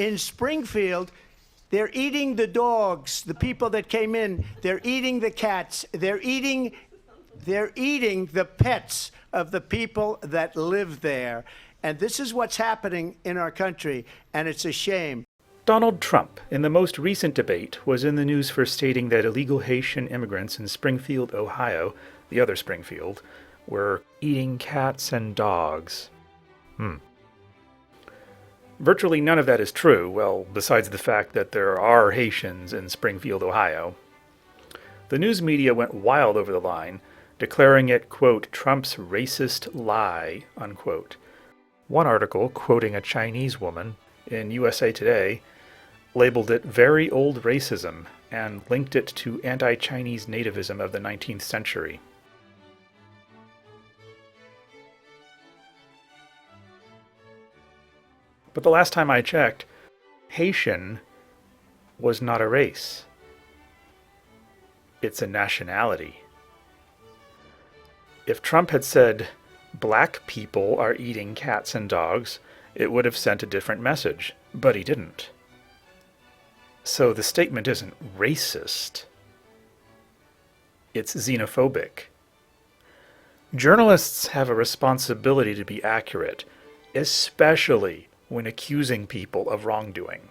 in Springfield, they're eating the dogs, the people that came in. They're eating the cats. They're eating the pets of the people that live there. And this is what's happening in our country, and it's a shame. Donald Trump, in the most recent debate, was in the news for stating that illegal Haitian immigrants in Springfield, Ohio, the other Springfield, were eating cats and dogs. Virtually none of that is true, well, besides the fact that there are Haitians in Springfield, Ohio. The news media went wild over the line, declaring it, quote, Trump's racist lie, unquote. One article, quoting a Chinese woman in USA Today, labeled it very old racism and linked it to anti-Chinese nativism of the 19th century. But the last time I checked, Haitian was not a race. It's a nationality. If Trump had said, black people are eating cats and dogs, it would have sent a different message, but he didn't. So the statement isn't racist. It's xenophobic. Journalists have a responsibility to be accurate, especially when accusing people of wrongdoing.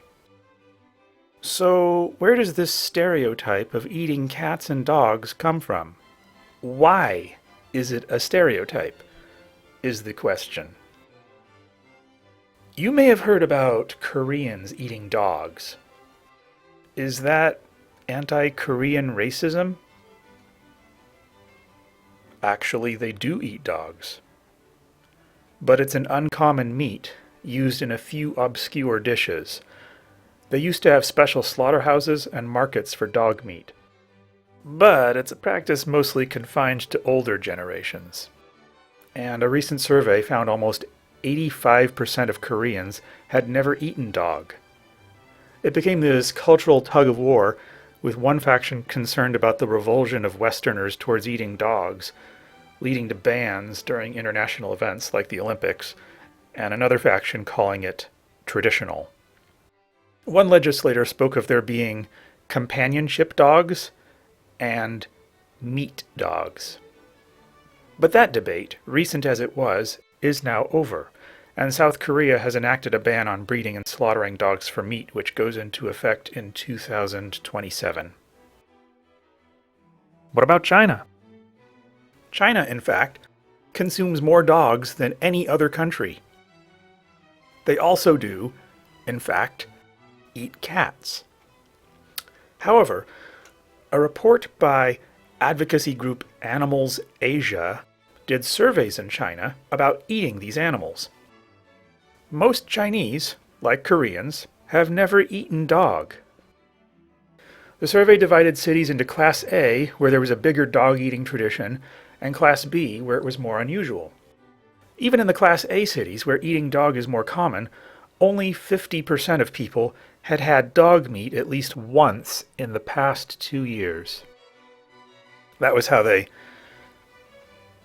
So where does this stereotype of eating cats and dogs come from? Why is it a stereotype? Is the question. You may have heard about Koreans eating dogs. Is that anti-Korean racism? Actually, they do eat dogs. But it's an uncommon meat used in a few obscure dishes. They used to have special slaughterhouses and markets for dog meat. But it's a practice mostly confined to older generations. And a recent survey found almost 85% of Koreans had never eaten dog. It became this cultural tug-of-war, with one faction concerned about the revulsion of Westerners towards eating dogs, leading to bans during international events like the Olympics, and another faction calling it traditional. One legislator spoke of there being companionship dogs and meat dogs. But that debate, recent as it was, is now over, and South Korea has enacted a ban on breeding and slaughtering dogs for meat, which goes into effect in 2027. What about China? China, in fact, consumes more dogs than any other country. They also do, in fact, eat cats. However, a report by advocacy group Animals Asia did surveys in China about eating these animals. Most Chinese, like Koreans, have never eaten dog. The survey divided cities into Class A, where there was a bigger dog-eating tradition, and Class B, where it was more unusual. Even in the Class A cities, where eating dog is more common, only 50% of people had had dog meat at least once in the past 2 years. That was how they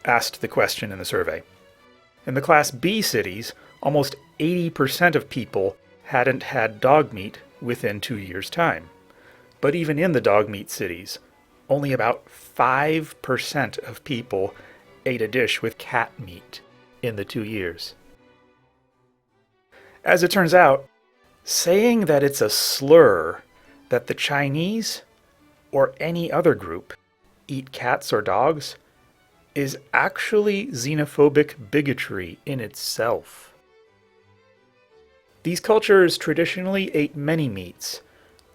asked the question in the survey. In the Class B cities, almost 80% of people hadn't had dog meat within 2 years' time. But even in the dog meat cities, only about 5% of people ate a dish with cat meat in the 2 years. As it turns out, saying that it's a slur that the Chinese, or any other group, eat cats or dogs is actually xenophobic bigotry in itself. These cultures traditionally ate many meats,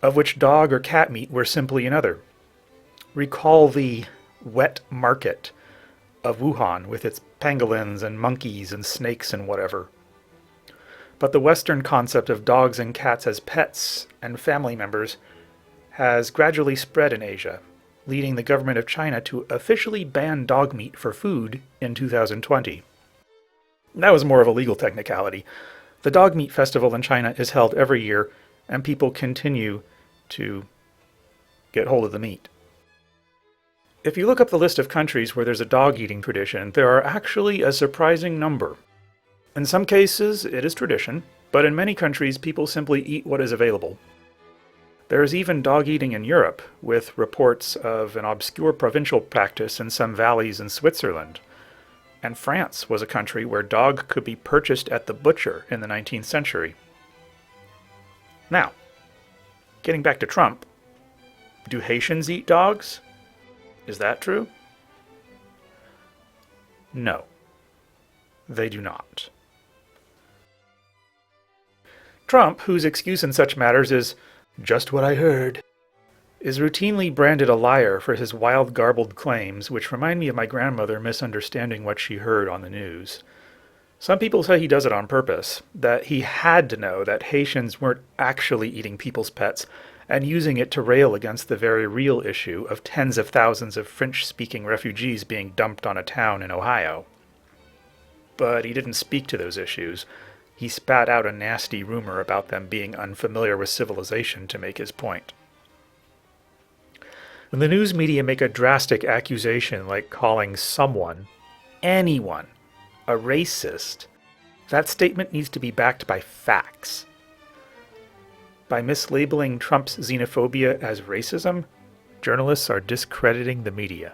of which dog or cat meat were simply another. Recall the wet market of Wuhan with its pangolins and monkeys and snakes and whatever. But the Western concept of dogs and cats as pets and family members has gradually spread in Asia, leading the government of China to officially ban dog meat for food in 2020. That was more of a legal technicality. The Dog Meat Festival in China is held every year, and people continue to get hold of the meat. If you look up the list of countries where there's a dog-eating tradition, there are actually a surprising number. In some cases, it is tradition, But in many countries, people simply eat what is available. There is even dog eating in Europe, with reports of an obscure provincial practice in some valleys in Switzerland. And France was a country where dog could be purchased at the butcher in the 19th century. Now, getting back to Trump, do Haitians eat dogs? Is that true? No, they do not. Trump, whose excuse in such matters is "just what I heard," is routinely branded a liar for his wild, garbled claims, which remind me of my grandmother misunderstanding what she heard on the news. Some people say he does it on purpose, that he had to know that Haitians weren't actually eating people's pets and using it to rail against the very real issue of tens of thousands of French-speaking refugees being dumped on a town in Ohio. But he didn't speak to those issues. He spat out a nasty rumor about them being unfamiliar with civilization to make his point. When the news media make a drastic accusation like calling someone, anyone, a racist, that statement needs to be backed by facts. By mislabeling Trump's xenophobia as racism, journalists are discrediting the media.